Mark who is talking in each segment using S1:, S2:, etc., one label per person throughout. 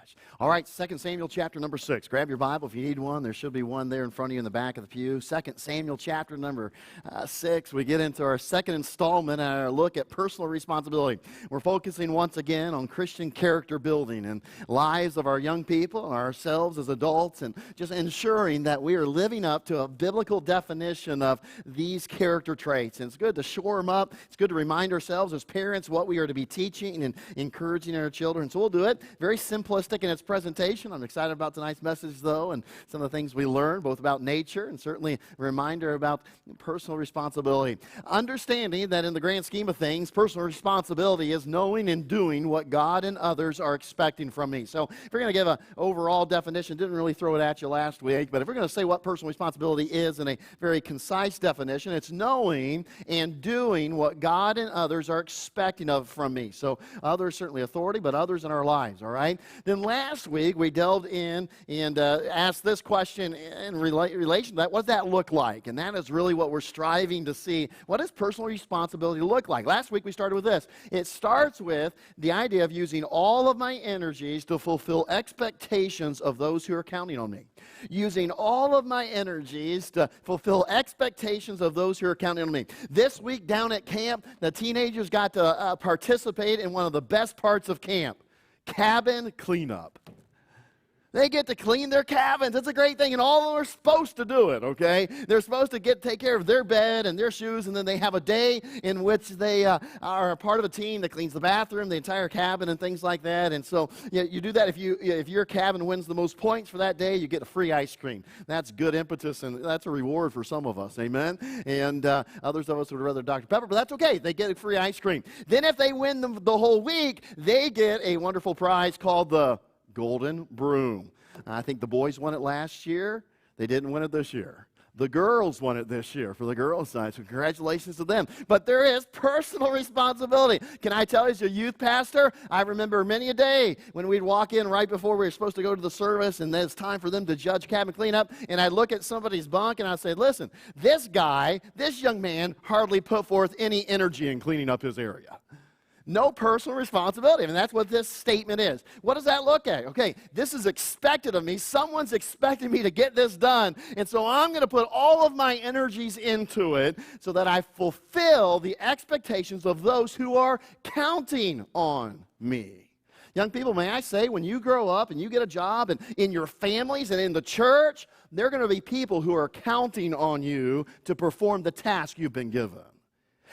S1: gosh. All right, 2 Samuel chapter number 6. Grab your Bible if you need one. There should be one there in front of you in the back of the pew. 2 Samuel chapter number 6. We get into our second installment and our look at personal responsibility. We're focusing once again on Christian character building and lives of our young people, ourselves as adults, and just ensuring that we are living up to a biblical definition of these character traits. And it's good to shore them up. It's good to remind ourselves as parents what we are to be teaching and encouraging our children. So we'll do it. Very simplistic in its presentation. I'm excited about tonight's message, though, and some of the things we learned, both about nature and certainly a reminder about personal responsibility. Understanding that in the grand scheme of things, personal responsibility is knowing and doing what God and others are expecting from me. So if we're going to give an overall definition, didn't really throw it at you last week, but if we're going to say what personal responsibility is in a very concise definition, it's knowing and doing what God and others are expecting from me. So others, certainly authority, but others in our lives, all right? Then last week, we delved in and asked this question in relation to that. What does that look like? And that is really what we're striving to see. What does personal responsibility look like? Last week, we started with this. It starts with the idea of using all of my energies to fulfill expectations of those who are counting on me. Using all of my energies to fulfill expectations of those who are counting on me. This week down at camp, the teenagers got to participate in one of the best parts of camp. Cabin cleanup. They get to clean their cabins. It's a great thing, and all of them are supposed to do it, okay? They're supposed to take care of their bed and their shoes, and then they have a day in which they are a part of a team that cleans the bathroom, the entire cabin, and things like that. And so you do that. If your cabin wins the most points for that day, you get a free ice cream. That's good impetus, and that's a reward for some of us, amen? And others of us would rather Dr. Pepper, but that's okay. They get a free ice cream. Then if they win the whole week, they get a wonderful prize called the Golden Broom. I think the boys won it last year. They didn't win it this year. The girls won it this year for the girls' side, so congratulations to them. But there is personal responsibility. Can I tell you, as a youth pastor, I remember many a day when we'd walk in right before we were supposed to go to the service, and then it's time for them to judge cabin cleanup, and I'd look at somebody's bunk, and I'd say, listen, this young man hardly put forth any energy in cleaning up his area. No personal responsibility. I mean, that's what this statement is. What does that look at? Okay, this is expected of me. Someone's expecting me to get this done. And so I'm going to put all of my energies into it so that I fulfill the expectations of those who are counting on me. Young people, may I say, when you grow up and you get a job and in your families and in the church, there are going to be people who are counting on you to perform the task you've been given.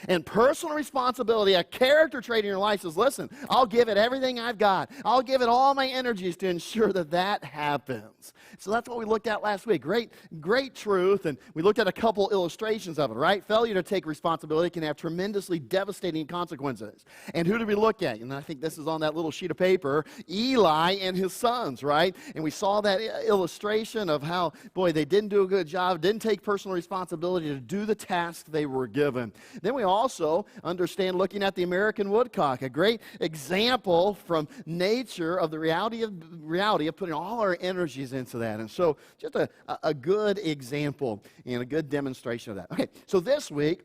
S1: And personal responsibility, a character trait in your life says, listen, I'll give it everything I've got. I'll give it all my energies to ensure that happens. So that's what we looked at last week. Great truth. And we looked at a couple illustrations of it, right? Failure to take responsibility can have tremendously devastating consequences. And who did we look at? And I think this is on that little sheet of paper, Eli and his sons, right? And we saw that illustration of how, boy, they didn't do a good job, didn't take personal responsibility to do the task they were given. Then we also understand, looking at the American woodcock, a great example from nature of the reality of putting all our energies into that. And so just a good example and a good demonstration of that. Okay, so this week,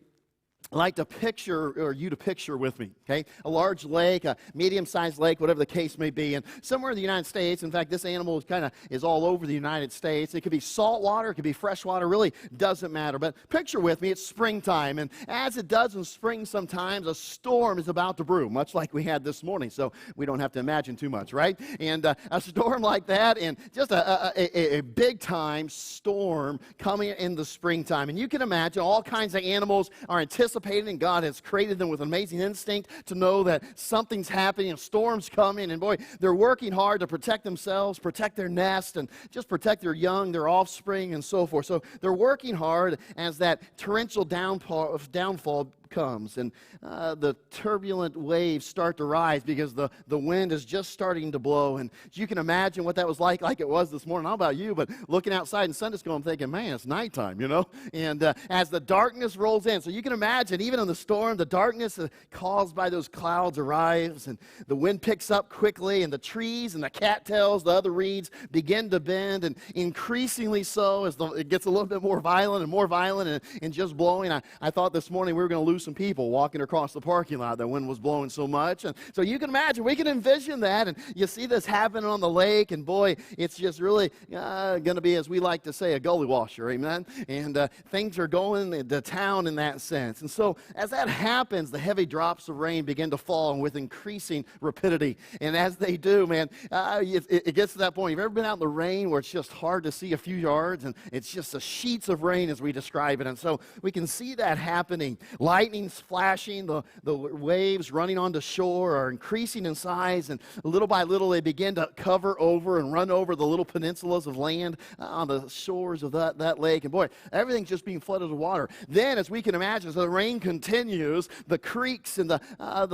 S1: I'd like to picture, or you to picture with me, okay? A large lake, a medium-sized lake, whatever the case may be. And somewhere in the United States, in fact, this animal is all over the United States. It could be salt water, it could be fresh water, really doesn't matter. But picture with me, it's springtime. And as it does in spring sometimes, a storm is about to brew, much like we had this morning. So we don't have to imagine too much, right? And a storm like that, and just a big-time storm coming in the springtime. And you can imagine all kinds of animals are anticipating, and God has created them with an amazing instinct to know that something's happening, a storm's coming, and boy, they're working hard to protect themselves, protect their nest, and just protect their young, their offspring, and so forth. So they're working hard as that torrential downfall comes, and the turbulent waves start to rise because the wind is just starting to blow. And you can imagine what that was like it was this morning. I don't know about you, but looking outside in Sunday school, I'm thinking, man, it's nighttime, you know? And as the darkness rolls in, so you can imagine, even in the storm, the darkness caused by those clouds arrives, and the wind picks up quickly, and the trees and the cattails, the other reeds, begin to bend, and increasingly so as it gets a little bit more violent and just blowing. I thought this morning we were going to lose some people walking across the parking lot. The wind was blowing so much. And so you can imagine, we can envision that. And you see this happening on the lake. And boy, it's just really going to be, as we like to say, a gully washer. Amen. And things are going to town in that sense. And so as that happens, the heavy drops of rain begin to fall and with increasing rapidity. And as they do, man, it gets to that point. You've ever been out in the rain where it's just hard to see a few yards and it's just the sheets of rain as we describe it? And so we can see that happening. Lightning's flashing, the waves running onto shore are increasing in size, and little by little they begin to cover over and run over the little peninsulas of land on the shores of that lake. And boy, everything's just being flooded with water. Then, as we can imagine, as the rain continues, the creeks and the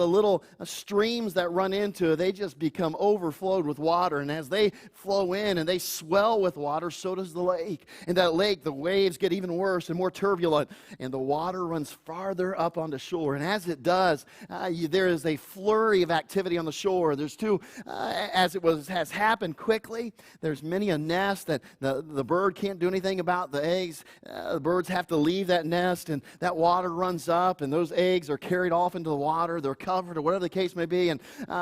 S1: little streams that run into it, they just become overflowed with water. And as they flow in and they swell with water, so does the lake. And that lake, the waves get even worse and more turbulent, and the water runs farther up onto shore. And as it does, there is a flurry of activity on the shore. There's as it has happened quickly, there's many a nest that the bird can't do anything about. The eggs, the birds have to leave that nest, and that water runs up, and those eggs are carried off into the water. They're covered, or whatever the case may be. And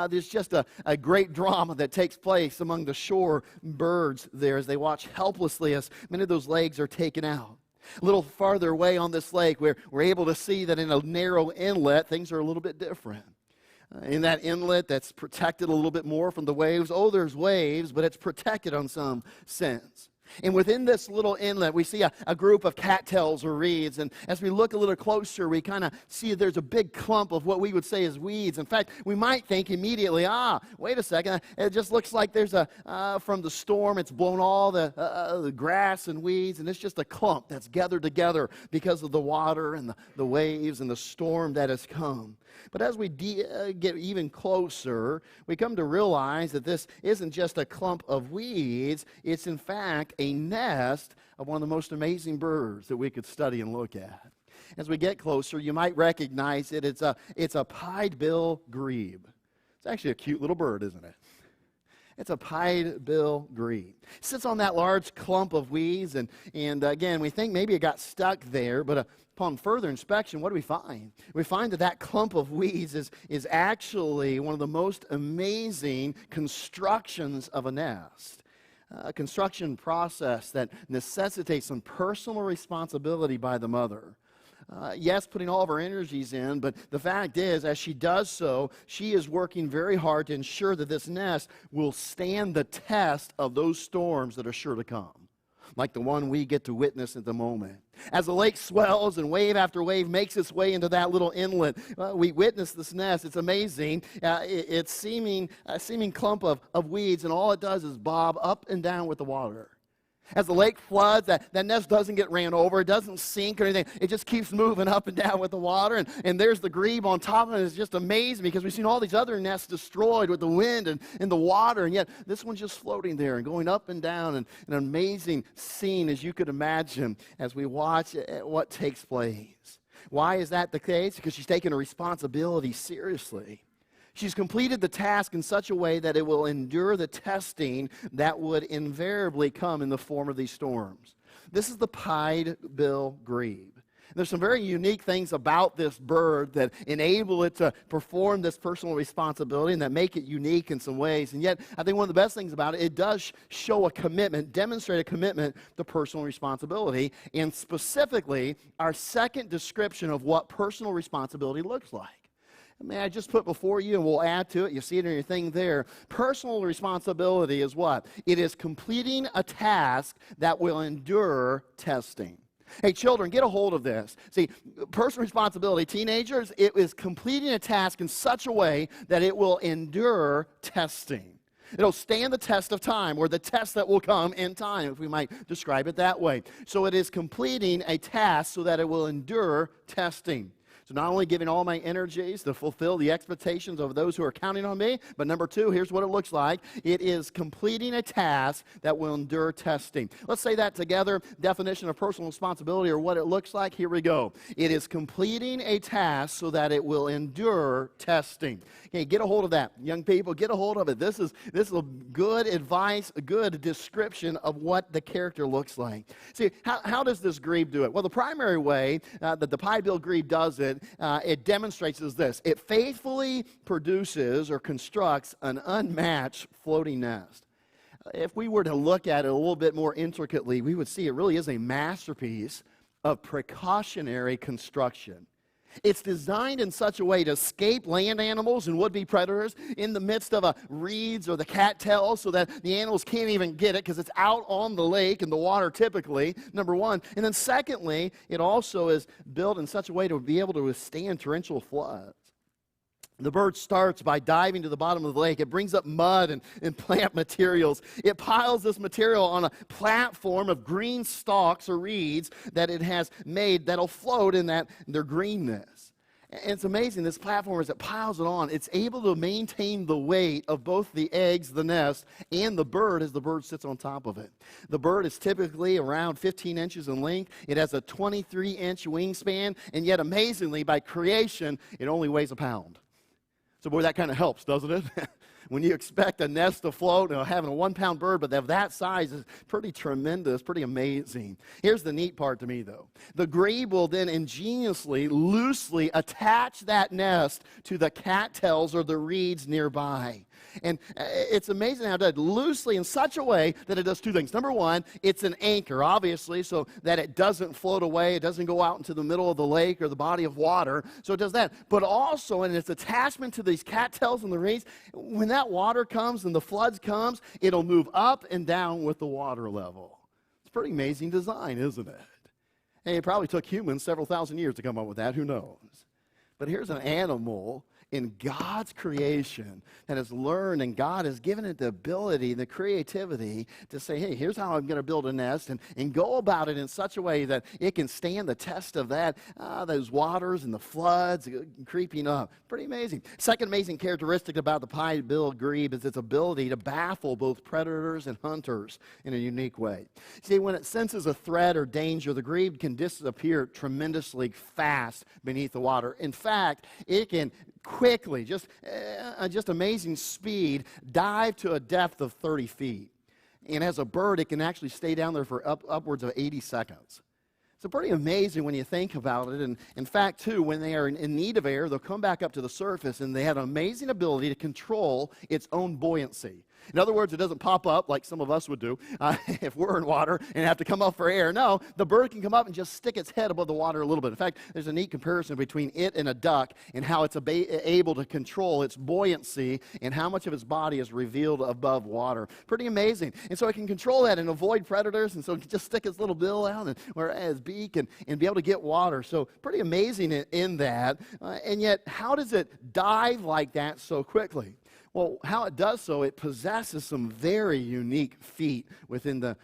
S1: there's just a great drama that takes place among the shore birds there as they watch helplessly as many of those legs are taken out. A little farther away on this lake, we're able to see that in a narrow inlet, things are a little bit different. In that inlet that's protected a little bit more from the waves, there's waves, but it's protected on some sense. And within this little inlet, we see a group of cattails or reeds. And as we look a little closer, we kind of see there's a big clump of what we would say is weeds. In fact, we might think immediately, wait a second, it just looks like there's from the storm, it's blown all the grass and weeds, and it's just a clump that's gathered together because of the water and the waves and the storm that has come. But as we get even closer, we come to realize that this isn't just a clump of weeds. It's, in fact, a nest of one of the most amazing birds that we could study and look at. As we get closer, you might recognize it. It's a pied-bill grebe. It's actually a cute little bird, isn't it? It's a pied-bill grebe. It sits on that large clump of weeds, and again, we think maybe it got stuck there, but upon further inspection, what do we find? We find that clump of weeds is actually one of the most amazing constructions of a nest. A construction process that necessitates some personal responsibility by the mother. Yes, putting all of her energies in, but the fact is, as she does so, she is working very hard to ensure that this nest will stand the test of those storms that are sure to come, like the one we get to witness at the moment. As the lake swells and wave after wave makes its way into that little inlet, we witness this nest. It's amazing. It's a seeming clump of weeds, and all it does is bob up and down with the water. As the lake floods, that nest doesn't get ran over. It doesn't sink or anything. It just keeps moving up and down with the water. And there's the grebe on top of it. It's just amazing because we've seen all these other nests destroyed with the wind and the water. And yet this one's just floating there and going up and down. And an amazing scene, as you could imagine, as we watch what takes place. Why is that the case? Because she's taken her responsibility seriously. She's completed the task in such a way that it will endure the testing that would invariably come in the form of these storms. This is the pied-bill grebe. There's some very unique things about this bird that enable it to perform this personal responsibility and that make it unique in some ways. And yet, I think one of the best things about it, it does show a commitment, demonstrate a commitment to personal responsibility, and specifically, our second description of what personal responsibility looks like. May I just put before you, and we'll add to it, you see it in your thing there. Personal responsibility is what? It is completing a task that will endure testing. Hey, children, get a hold of this. See, personal responsibility, teenagers, it is completing a task in such a way that it will endure testing. It'll stand the test of time, or the test that will come in time, if we might describe it that way. So it is completing a task so that it will endure testing. So not only giving all my energies to fulfill the expectations of those who are counting on me, but number two, here's what it looks like. It is completing a task that will endure testing. Let's say that together. Definition of personal responsibility, or what it looks like. Here we go. It is completing a task so that it will endure testing. Okay, get a hold of that. Young people, get a hold of it. This is a good advice, a good description of what the character looks like. See, how does this grebe do it? Well, the primary way that the pied-bill grebe does it it demonstrates is this. It faithfully produces or constructs an unmatched floating nest. If we were to look at it a little bit more intricately, we would see it really is a masterpiece of precautionary construction. It's designed in such a way to escape land animals and would-be predators in the midst of reeds or the cattails so that the animals can't even get it because it's out on the lake and the water typically, number one. And then secondly, it also is built in such a way to be able to withstand torrential floods. The bird starts by diving to the bottom of the lake. It brings up mud and plant materials. It piles this material on a platform of green stalks or reeds that it has made that'll float in their greenness. And it's amazing, this platform, as it piles it on, it's able to maintain the weight of both the eggs, the nest, and the bird as the bird sits on top of it. The bird is typically around 15 inches in length. It has a 23-inch wingspan, and yet amazingly, by creation, it only weighs a pound. So, boy, that kind of helps, doesn't it? When you expect a nest to float, having a 1-pound bird, but of that size is pretty tremendous, pretty amazing. Here's the neat part to me, though. The grebe will then ingeniously, loosely attach that nest to the cattails or the reeds nearby. And it's amazing how it does loosely in such a way that it does two things. Number one, it's an anchor, obviously, so that it doesn't float away. It doesn't go out into the middle of the lake or the body of water. So it does that. But also in its attachment to these cattails and the reeds, when that water comes and the floods comes, it'll move up and down with the water level. It's a pretty amazing design, isn't it? And it probably took humans several thousand years to come up with that. Who knows? But here's an animal in God's creation that has learned, and God has given it the ability, the creativity to say, hey, here's how I'm going to build a nest, and go about it in such a way that it can stand the test of those waters and the floods creeping up. Pretty amazing. Second amazing characteristic about the pie-billed grebe is its ability to baffle both predators and hunters in a unique way. See, when it senses a threat or danger, the grebe can disappear tremendously fast beneath the water. In fact, it can quickly, just amazing speed, dive to a depth of 30 feet. And as a bird, it can actually stay down there for upwards of 80 seconds. It's pretty amazing when you think about it. And in fact, too, when they are in need of air, they'll come back up to the surface, and they have an amazing ability to control its own buoyancy. In other words, it doesn't pop up like some of us would do if we're in water and have to come up for air. No, the bird can come up and just stick its head above the water a little bit. In fact, there's a neat comparison between it and a duck and how it's able to control its buoyancy and how much of its body is revealed above water. Pretty amazing. And so it can control that and avoid predators, and so it can just stick its little bill out or its beak and be able to get water. So pretty amazing in that. And yet, how does it dive like that so quickly? Well, how it does so, it possesses some very unique feet within the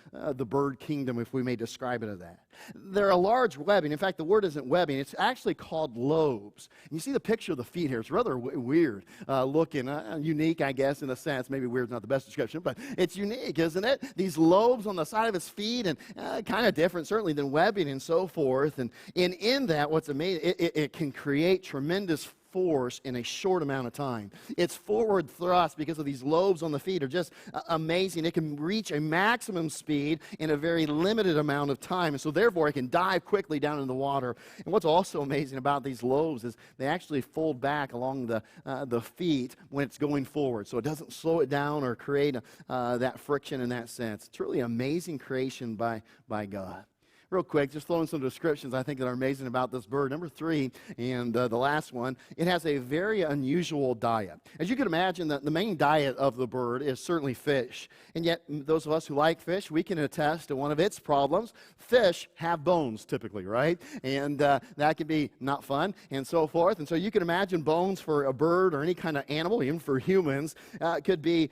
S1: bird kingdom, if we may describe it as that. They're a large webbing. In fact, the word isn't webbing. It's actually called lobes. And you see the picture of the feet here. It's rather weird looking, unique, I guess, in a sense. Maybe weird's not the best description, but it's unique, isn't it? These lobes on the side of his feet, and kind of different, certainly, than webbing and so forth. And in that, what's amazing, it can create tremendous force in a short amount of time. Its forward thrust, because of these lobes on the feet, are just amazing. It can reach a maximum speed in a very limited amount of time, and so therefore it can dive quickly down in the water. And what's also amazing about these lobes is they actually fold back along the feet when it's going forward, so it doesn't slow it down or create that friction in that sense. It's really amazing creation by God. Real quick, just throwing some descriptions I think that are amazing about this bird. Number 3, and the last one, it has a very unusual diet. As you can imagine, the main diet of the bird is certainly fish. And yet, those of us who like fish, we can attest to one of its problems. Fish have bones, typically, right? And that can be not fun, and so forth. And so you can imagine bones for a bird or any kind of animal, even for humans, could be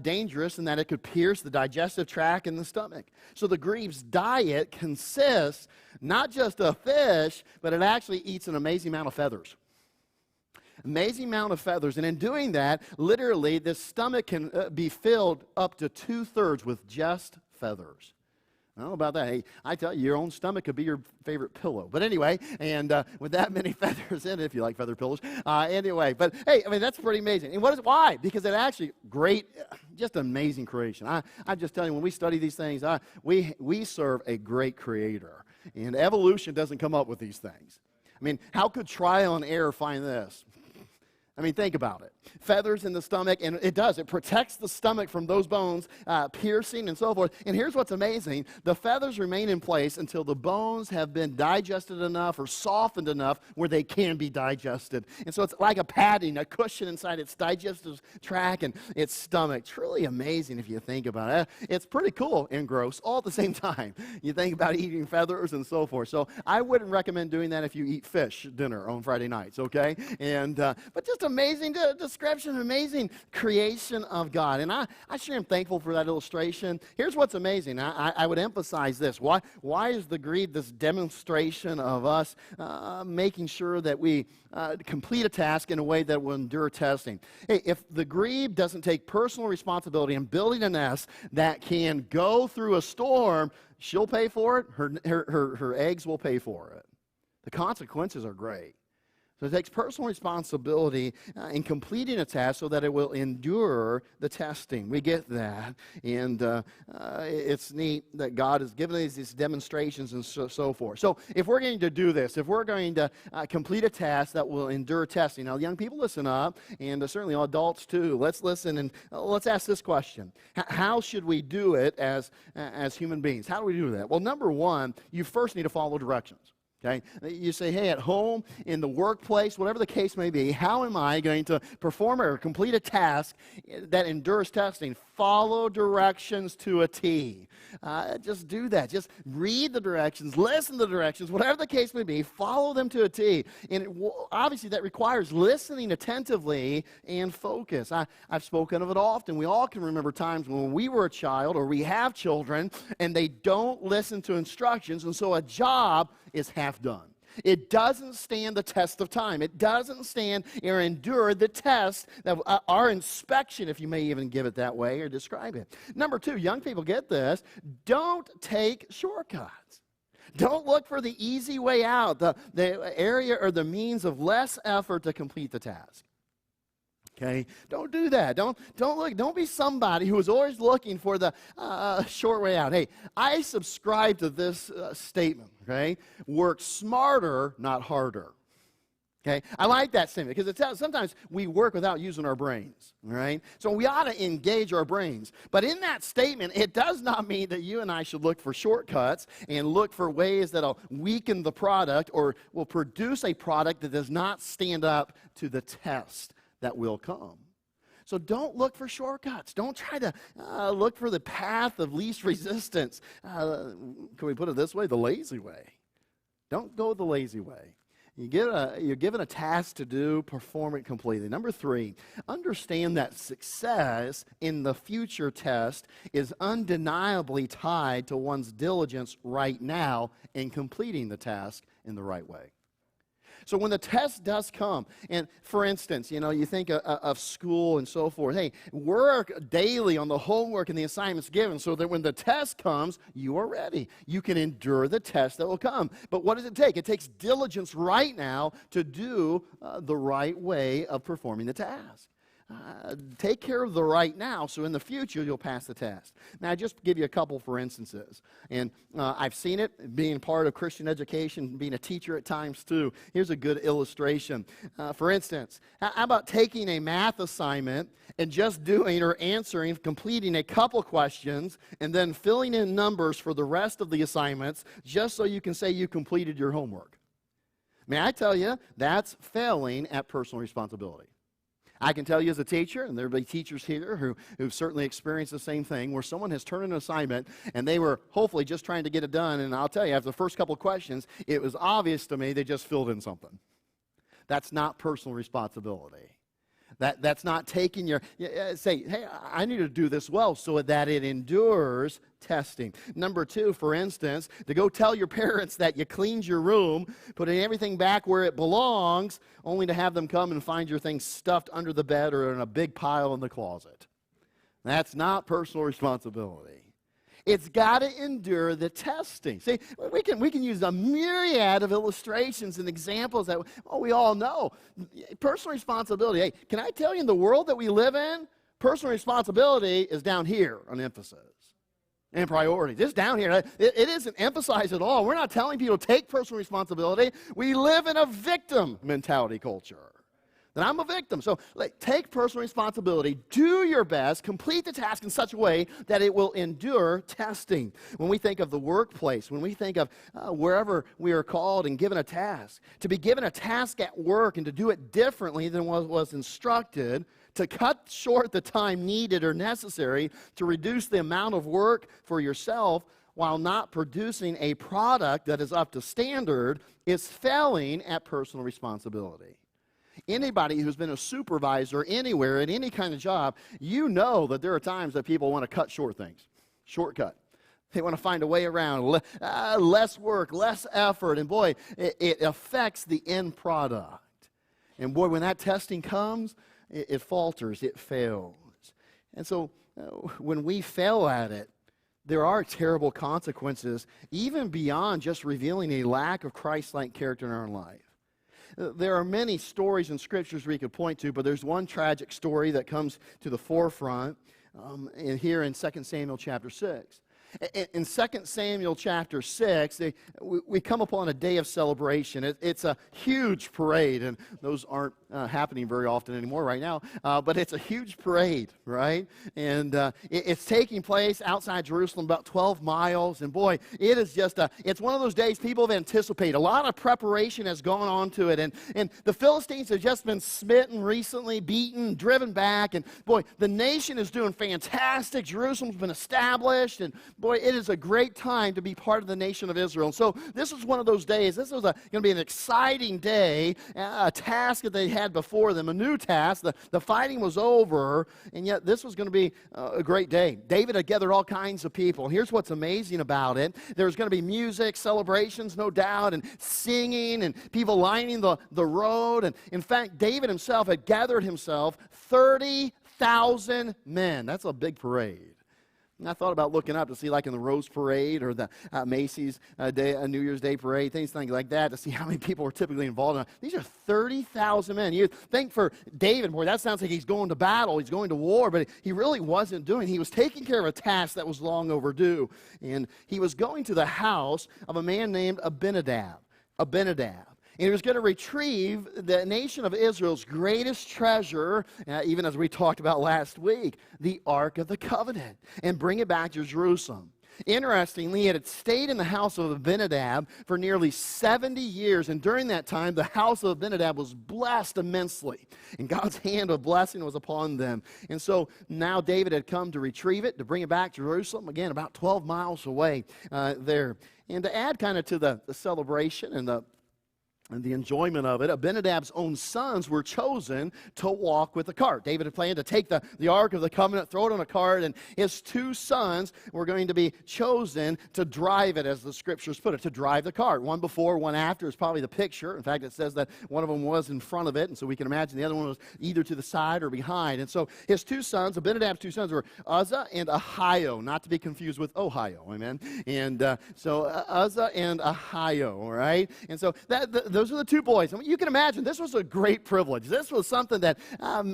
S1: dangerous in that it could pierce the digestive tract and the stomach. So the grebe's diet consists not just of fish, but it actually eats an amazing amount of feathers. Amazing amount of feathers. And in doing that, literally, the stomach can be filled up to 2/3 with just feathers. I don't know about that. Hey, I tell you, your own stomach could be your favorite pillow. But anyway, and with that many feathers in it, if you like feather pillows. Anyway, but hey, I mean, that's pretty amazing. And why? Because it actually, just amazing creation. I'm just telling you, when we study these things, we serve a great creator. And evolution doesn't come up with these things. I mean, how could trial and error find this? I mean, think about it. Feathers in the stomach, and it does. It protects the stomach from those bones piercing and so forth. And here's what's amazing. The feathers remain in place until the bones have been digested enough or softened enough where they can be digested. And so it's like a padding, a cushion inside its digestive tract and its stomach. Truly amazing if you think about it. It's pretty cool and gross all at the same time. You think about eating feathers and so forth. So I wouldn't recommend doing that if you eat fish dinner on Friday nights, okay? And but just amazing description, amazing creation of God. And I sure am thankful for that illustration. Here's what's amazing. I would emphasize this. Why is the greed this demonstration of us making sure that we complete a task in a way that will endure testing? Hey, if the grebe doesn't take personal responsibility in building a nest that can go through a storm, she'll pay for it. Her eggs will pay for it. The consequences are great. So it takes personal responsibility in completing a task so that it will endure the testing. We get that. And it's neat that God has given us these demonstrations and so forth. So if we're going to do this, if we're going to complete a task that will endure testing. Now, young people, listen up, and certainly adults too. Let's listen and let's ask this question. How should we do it as human beings? How do we do that? Well, number one, you first need to follow directions. Okay, you say, hey, at home, in the workplace, whatever the case may be, how am I going to perform or complete a task that endures testing? Follow directions to a T. Just do that. Just read the directions, listen to the directions, whatever the case may be, follow them to a T. And obviously that requires listening attentively and focus. I've spoken of it often. We all can remember times when we were a child or we have children and they don't listen to instructions, and so a job is half done. It doesn't stand the test of time. It doesn't stand or endure the test, that our inspection, if you may even give it that way or describe it. Number two, young people, get this. Don't take shortcuts. Don't look for the easy way out, the area or the means of less effort to complete the task. Okay, don't do that. Don't be somebody who is always looking for the short way out. Hey, I subscribe to this statement. Okay, work smarter, not harder. Okay, I like that statement because sometimes we work without using our brains. Right, so we ought to engage our brains. But in that statement, it does not mean that you and I should look for shortcuts and look for ways that'll weaken the product or will produce a product that does not stand up to the test that will come. So don't look for shortcuts. Don't try to look for the path of least resistance. Can we put it this way? The lazy way. Don't go the lazy way. You're given a task to do, perform it completely. Number three, understand that success in the future test is undeniably tied to one's diligence right now in completing the task in the right way. So when the test does come, and for instance, you think of school and so forth, hey, work daily on the homework and the assignments given so that when the test comes, you are ready. You can endure the test that will come. But what does it take? It takes diligence right now to do the right way of performing the task. Take care of the right now so in the future you'll pass the test. Now, I just give you a couple for instances. And I've seen it being part of Christian education, being a teacher at times too. Here's a good illustration. For instance, how about taking a math assignment and just doing or answering, completing a couple questions and then filling in numbers for the rest of the assignments just so you can say you completed your homework? May I tell you, that's failing at personal responsibility. I can tell you as a teacher, and there will be teachers here who've certainly experienced the same thing, where someone has turned in an assignment, and they were hopefully just trying to get it done, and I'll tell you, after the first couple of questions, it was obvious to me they just filled in something. That's not personal responsibility. That's not taking say, hey, I need to do this well so that it endures testing. Number two, for instance, to go tell your parents that you cleaned your room, putting everything back where it belongs, only to have them come and find your things stuffed under the bed or in a big pile in the closet. That's not personal responsibility. It's got to endure the testing. See, we can use a myriad of illustrations and examples that we all know. Personal responsibility. Hey, can I tell you, in the world that we live in, personal responsibility is down here on emphasis. And priorities. It's down here. It isn't emphasized at all. We're not telling people to take personal responsibility. We live in a victim mentality culture. That I'm a victim. So take personal responsibility, do your best, complete the task in such a way that it will endure testing. When we think of the workplace, when we think of wherever we are called and given a task, to be given a task at work and to do it differently than what was instructed, to cut short the time needed or necessary to reduce the amount of work for yourself while not producing a product that is up to standard, is failing at personal responsibility. Anybody who's been a supervisor anywhere in any kind of job, you know that there are times that people want to cut short things. Shortcut. They want to find a way around. Less work, less effort. And boy, it affects the end product. And boy, when that testing comes, it falters, it fails. And so when we fail at it, there are terrible consequences, even beyond just revealing a lack of Christ-like character in our life. There are many stories in Scriptures we could point to, but there's one tragic story that comes to the forefront here in 2 Samuel chapter 6. In 2 Samuel chapter 6, we come upon a day of celebration. It's a huge parade, and those aren't happening very often anymore right now, but it's a huge parade, right? And it's taking place outside Jerusalem, about 12 miles, and boy, it is just it's one of those days people have anticipated. A lot of preparation has gone on to it, and the Philistines have just been smitten recently, beaten, driven back, and boy, the nation is doing fantastic. Jerusalem's been established, and boy, it is a great time to be part of the nation of Israel. And so this was one of those days. This was going to be an exciting day, a task that they had before them, a new task. The fighting was over, and yet this was going to be a great day. David had gathered all kinds of people. Here's what's amazing about it. There's going to be music, celebrations, no doubt, and singing, and people lining the road. And in fact, David himself had gathered himself 30,000 men. That's a big parade. And I thought about looking up to see, like in the Rose Parade or the Macy's New Year's Day Parade, things like that, to see how many people were typically involved in it. These are 30,000 men. You think for David, boy, that sounds like he's going to battle, he's going to war, but he really wasn't doing. He was taking care of a task that was long overdue. And he was going to the house of a man named Abinadab. And he was going to retrieve the nation of Israel's greatest treasure, even as we talked about last week, the Ark of the Covenant, and bring it back to Jerusalem. Interestingly, it had stayed in the house of Abinadab for nearly 70 years, and during that time, the house of Abinadab was blessed immensely, and God's hand of blessing was upon them. And so now David had come to retrieve it, to bring it back to Jerusalem, again, about 12 miles away there. And to add kind of to the celebration and the enjoyment of it, Abinadab's own sons were chosen to walk with the cart. David had planned to take the Ark of the Covenant, throw it on a cart, and his two sons were going to be chosen to drive it, as the Scriptures put it, to drive the cart. One before, one after is probably the picture. In fact, it says that one of them was in front of it, and so we can imagine the other one was either to the side or behind. And so his two sons, Abinadab's two sons, were Uzzah and Ahio, not to be confused with Ohio, amen? And so Uzzah and Ahio, all right? And so those are the two boys. I mean, you can imagine this was a great privilege. This was something that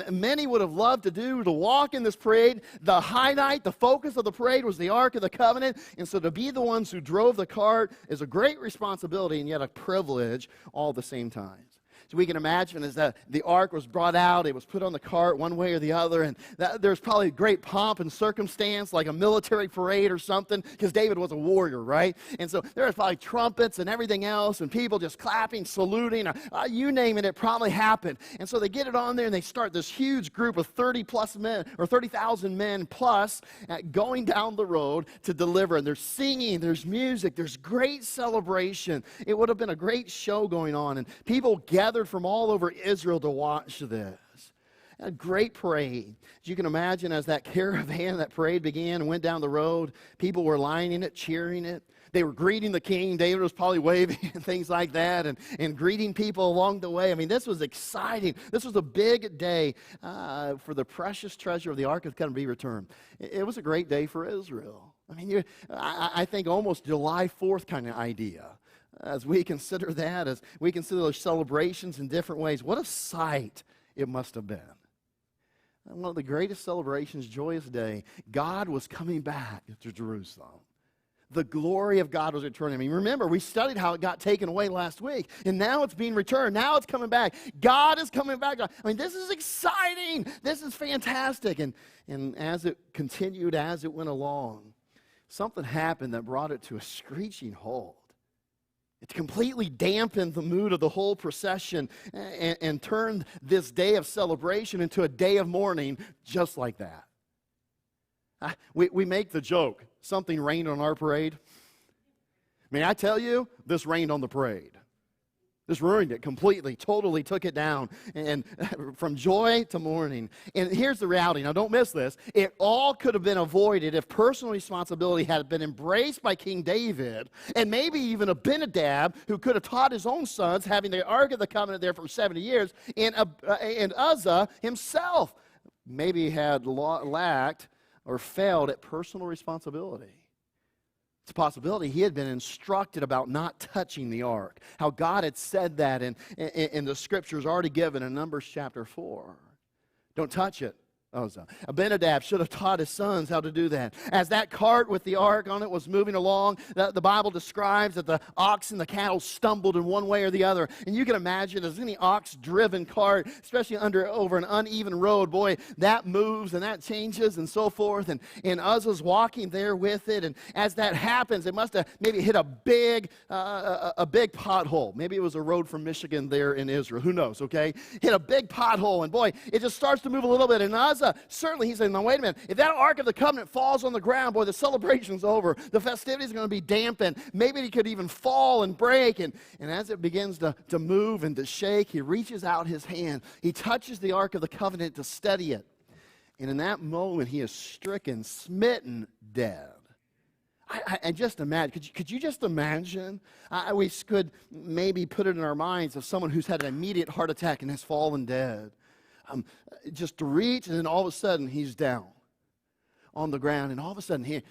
S1: many would have loved to do, to walk in this parade. The highlight, the focus of the parade was the Ark of the Covenant. And so to be the ones who drove the cart is a great responsibility and yet a privilege all at the same time. So we can imagine as the ark was brought out, it was put on the cart one way or the other, and there's probably great pomp and circumstance, like a military parade or something, because David was a warrior, right? And so there was probably trumpets and everything else, and people just clapping, saluting, you name it, it probably happened. And so they get it on there, and they start this huge group of 30-plus men, or 30,000 men plus, going down the road to deliver. And there's singing, there's music, there's great celebration. It would have been a great show going on, and people gathered from all over Israel to watch this. A great parade. As you can imagine, as that caravan, that parade began and went down the road, people were lining it, cheering it. They were greeting the king. David was probably waving and things like that, and greeting people along the way. I mean, this was exciting. This was a big day for the precious treasure of the Ark of the Covenant to be returned. It was a great day for Israel. I mean, I think almost July 4th kind of idea. As we consider that, as we consider those celebrations in different ways, what a sight it must have been. one of the greatest celebrations, joyous day, God was coming back to Jerusalem. The glory of God was returning. I mean, remember, we studied how it got taken away last week, and now it's being returned. Now it's coming back. God is coming back. I mean, this is exciting. This is fantastic. And as it continued, as it went along, something happened that brought it to a screeching halt. It completely dampened the mood of the whole procession and turned this day of celebration into a day of mourning just like that. We make the joke, something rained on our parade. May I tell you, this rained on the parade. This ruined it completely, totally took it down, and from joy to mourning. And here's the reality. Now, don't miss this. It all could have been avoided if personal responsibility had been embraced by King David, and maybe even Abinadab, who could have taught his own sons, having the Ark of the Covenant there for 70 years, and Uzzah himself maybe had lacked or failed at personal responsibility. It's a possibility he had been instructed about not touching the ark, how God had said that in the scriptures already given in Numbers chapter 4. Don't touch it. Abinadab should have taught his sons how to do that. As that cart with the ark on it was moving along, the Bible describes that the ox and the cattle stumbled in one way or the other. And you can imagine, as any ox-driven cart, especially over an uneven road, boy, that moves and that changes and so forth. And Uzzah's walking there with it. And as that happens, it must have maybe hit a big pothole. Maybe it was a road from Michigan there in Israel. Who knows, okay? Hit a big pothole. And boy, it just starts to move a little bit. And Uzzah, certainly, he said, now wait a minute. If that Ark of the Covenant falls on the ground, boy, the celebration's over. The festivities are going to be dampened. Maybe it could even fall and break. And as it begins to move and to shake, he reaches out his hand. He touches the Ark of the Covenant to steady it. And in that moment, he is stricken, smitten, dead. I just imagine, could you just imagine? We could maybe put it in our minds of someone who's had an immediate heart attack and has fallen dead. Just to reach, and then all of a sudden he's down on the ground, and all of a sudden he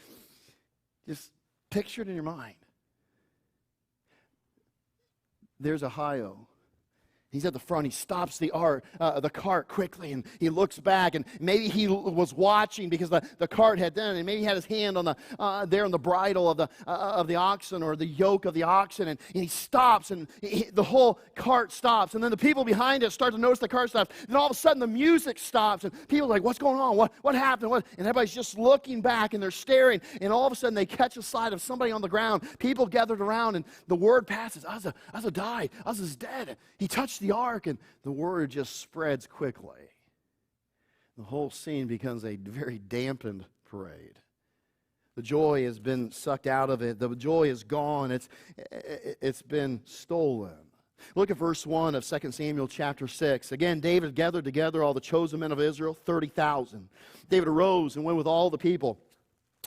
S1: just picture it in your mind. There's Ahio. He's at the front. He stops the cart quickly, and he looks back, and maybe he was watching because the cart had done it, and maybe he had his hand on there on the bridle of the oxen or the yoke of the oxen, and he stops, and the whole cart stops, and then the people behind it start to notice the cart stops, and all of a sudden the music stops, and people are like, what's going on? What happened? And everybody's just looking back, and they're staring, and all of a sudden they catch a sight of somebody on the ground. People gathered around, and the word passes, Uzzah died. Uzzah's dead. He touched the ark, and the word just spreads quickly. The whole scene becomes a very dampened parade. The joy has been sucked out of it. The joy is gone. It's been stolen. Look at verse 1 of 2 Samuel chapter 6. Again, David gathered together all the chosen men of Israel, 30,000. David arose and went with all the people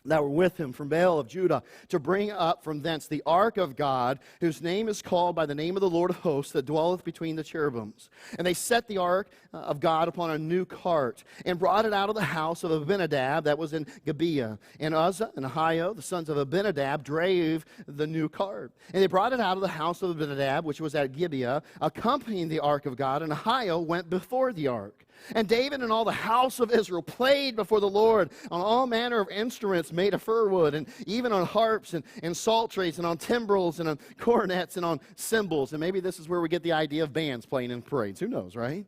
S1: that were with him from Baal of Judah to bring up from thence the ark of God, whose name is called by the name of the Lord of hosts, that dwelleth between the cherubims. And they set the ark of God upon a new cart, and brought it out of the house of Abinadab that was in Gibeah. And Uzzah and Ahio, the sons of Abinadab, drave the new cart. And they brought it out of the house of Abinadab, which was at Gibeah, accompanying the ark of God, and Ahio went before the ark. And David and all the house of Israel played before the Lord on all manner of instruments made of fir wood, and even on harps and psalteries, and on timbrels, and on cornets, and on cymbals. And maybe this is where we get the idea of bands playing in parades. Who knows, right?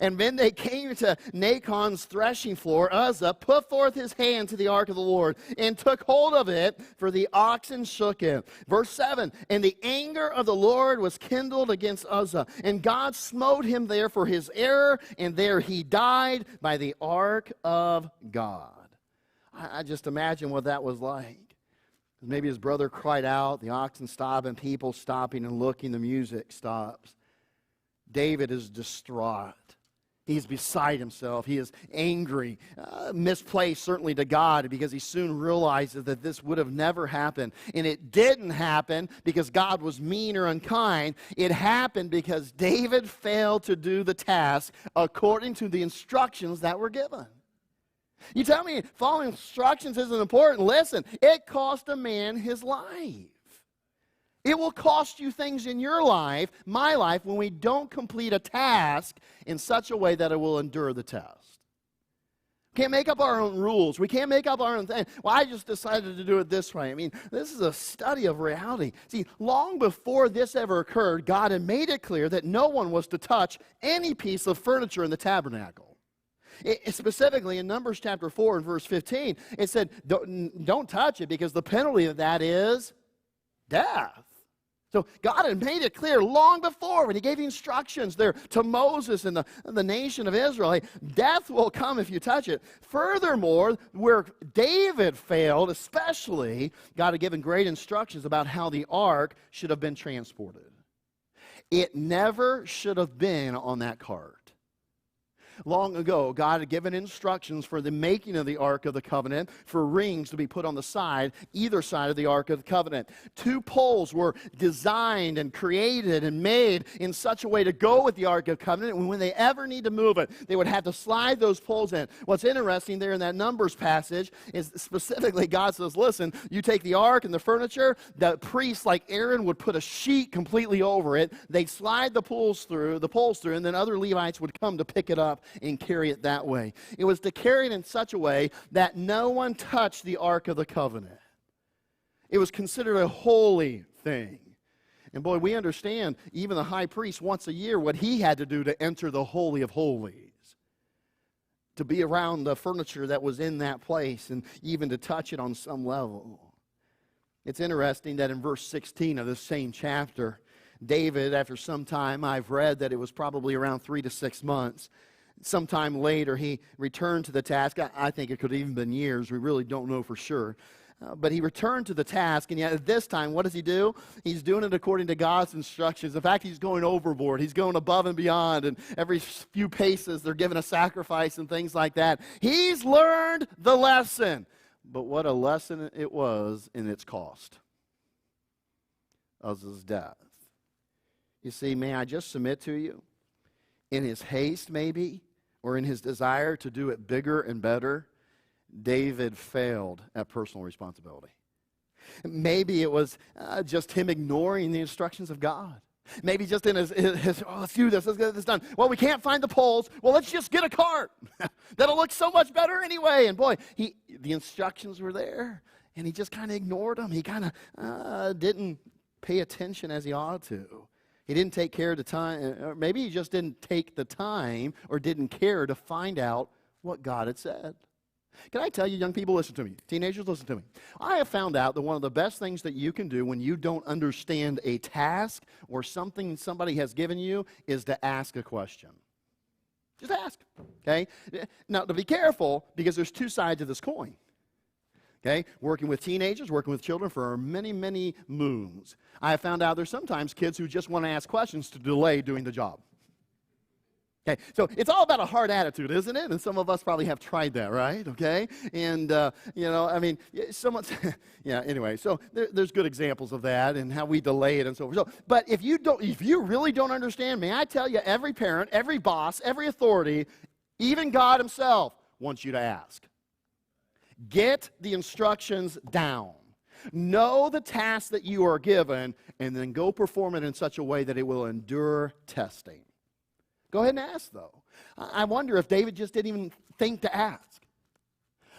S1: And when they came to Nachon's threshing floor, Uzzah put forth his hand to the ark of the Lord and took hold of it, for the oxen shook it. Verse 7, and the anger of the Lord was kindled against Uzzah, and God smote him there for his error, and there he died by the ark of God. I just imagine what that was like. Maybe his brother cried out, the oxen stop, and people stopping and looking, the music stops. David is distraught. He's beside himself. He is angry, misplaced certainly to God, because he soon realizes that this would have never happened. And it didn't happen because God was mean or unkind. It happened because David failed to do the task according to the instructions that were given. You tell me following instructions isn't important. Listen, it cost a man his life. It will cost you things in your life, my life, when we don't complete a task in such a way that it will endure the test. Can't make up our own rules. We can't make up our own thing. Well, I just decided to do it this way. I mean, this is a study of reality. See, long before this ever occurred, God had made it clear that no one was to touch any piece of furniture in the tabernacle. Specifically in Numbers chapter 4 and verse 15, it said, don't touch it because the penalty of that is death. So God had made it clear long before when he gave the instructions there to Moses and the nation of Israel, hey, death will come if you touch it. Furthermore, where David failed especially, God had given great instructions about how the ark should have been transported. It never should have been on that cart. Long ago, God had given instructions for the making of the Ark of the Covenant, for rings to be put on the side, either side of the Ark of the Covenant. 2 poles were designed and created and made in such a way to go with the Ark of the Covenant, and when they ever need to move it, they would have to slide those poles in. What's interesting there in that Numbers passage is specifically God says, listen, you take the Ark and the furniture, the priests like Aaron would put a sheet completely over it, they'd slide the poles through, and then other Levites would come to pick it up and carry it that way. It was to carry it in such a way that no one touched the Ark of the Covenant. It was considered a holy thing. And boy, we understand even the high priest once a year what he had to do to enter the Holy of Holies, to be around the furniture that was in that place and even to touch it on some level. It's interesting that in verse 16 of this same chapter, David, after some time, I've read that it was probably around 3 to 6 months, sometime later, he returned to the task. I think it could have even been years. We really don't know for sure. But he returned to the task, and yet at this time, what does he do? He's doing it according to God's instructions. In fact, he's going overboard. He's going above and beyond, and every few paces, they're giving a sacrifice and things like that. He's learned the lesson. But what a lesson it was in its cost. Of his death. You see, may I just submit to you? In his haste, maybe, or in his desire to do it bigger and better, David failed at personal responsibility. Maybe it was just him ignoring the instructions of God. Maybe just in his oh, let's do this, let's get this done. Well, we can't find the poles. Well, let's just get a cart. That'll look so much better anyway. And boy, the instructions were there, and he just kind of ignored them. He kind of didn't pay attention as he ought to. He didn't take care of the time, or maybe he just didn't take the time or didn't care to find out what God had said. Can I tell you, young people, listen to me. Teenagers, listen to me. I have found out that one of the best things that you can do when you don't understand a task or something somebody has given you is to ask a question. Just ask, okay? Now, to be careful, because there's 2 sides of this coin. Okay, working with teenagers, working with children for many, many moons. I have found out there's sometimes kids who just want to ask questions to delay doing the job. Okay, so it's all about a hard attitude, isn't it? And some of us probably have tried that, right? Okay, and I mean, yeah. Anyway, so there's good examples of that and how we delay it and so forth. So, but if you really don't understand, may I tell you, every parent, every boss, every authority, even God Himself wants you to ask. Get the instructions down. Know the task that you are given, and then go perform it in such a way that it will endure testing. Go ahead and ask, though. I wonder if David just didn't even think to ask.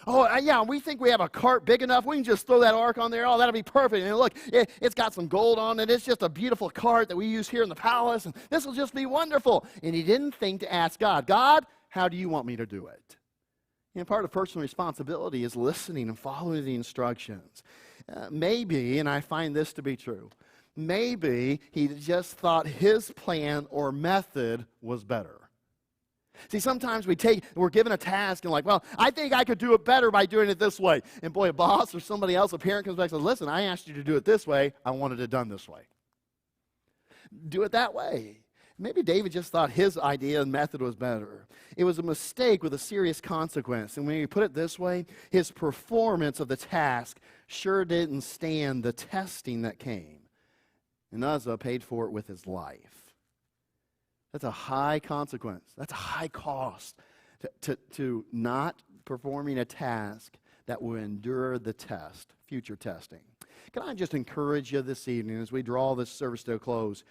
S1: Oh, yeah, we think we have a cart big enough. We can just throw that ark on there. Oh, that'll be perfect. And look, it's got some gold on it. It's just a beautiful cart that we use here in the palace, and this will just be wonderful. And he didn't think to ask God, God, how do you want me to do it? And part of personal responsibility is listening and following the instructions. Maybe, and I find this to be true, maybe he just thought his plan or method was better. See, sometimes we're given a task and like, well, I think I could do it better by doing it this way. And boy, a boss or somebody else, a parent comes back and says, listen, I asked you to do it this way. I wanted it done this way. Do it that way. Maybe David just thought his idea and method was better. It was a mistake with a serious consequence. And when you put it this way, his performance of the task sure didn't stand the testing that came. And Uzzah paid for it with his life. That's a high consequence. That's a high cost to not performing a task that will endure the test, future testing. Can I just encourage you this evening as we draw this service to a close?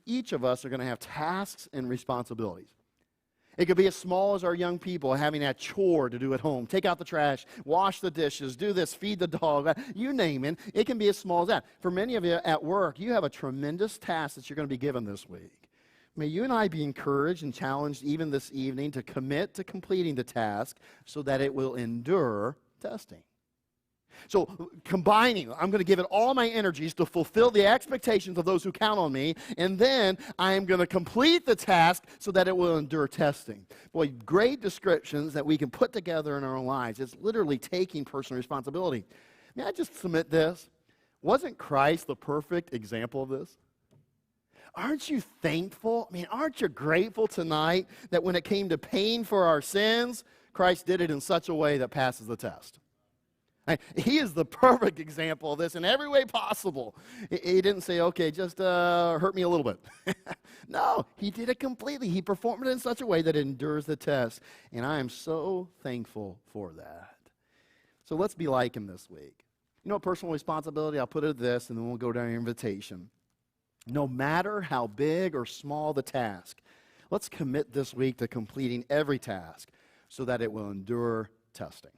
S1: Each of us are going to have tasks and responsibilities. It could be as small as our young people having that chore to do at home. Take out the trash, wash the dishes, do this, feed the dog, you name it. It can be as small as that. For many of you at work, you have a tremendous task that you're going to be given this week. May you and I be encouraged and challenged even this evening to commit to completing the task so that it will endure testing. So combining, I'm going to give it all my energies to fulfill the expectations of those who count on me, and then I am going to complete the task so that it will endure testing. Boy, great descriptions that we can put together in our own lives. It's literally taking personal responsibility. May I just submit this? Wasn't Christ the perfect example of this? Aren't you thankful? I mean, aren't you grateful tonight that when it came to paying for our sins, Christ did it in such a way that passes the test? He is the perfect example of this in every way possible. He didn't say, okay, just hurt me a little bit. No, he did it completely. He performed it in such a way that it endures the test. And I am so thankful for that. So let's be like him this week. You know, personal responsibility, I'll put it at this, and then we'll go down your invitation. No matter how big or small the task, let's commit this week to completing every task so that it will endure testing.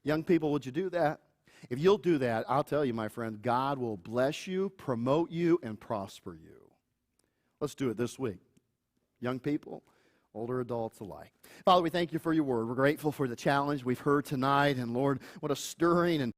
S1: Young people, would you do that? If you'll do that, I'll tell you, my friend, God will bless you, promote you, and prosper you. Let's do it this week. Young people, older adults alike. Father, we thank you for your word. We're grateful for the challenge we've heard tonight. And Lord, what a stirring and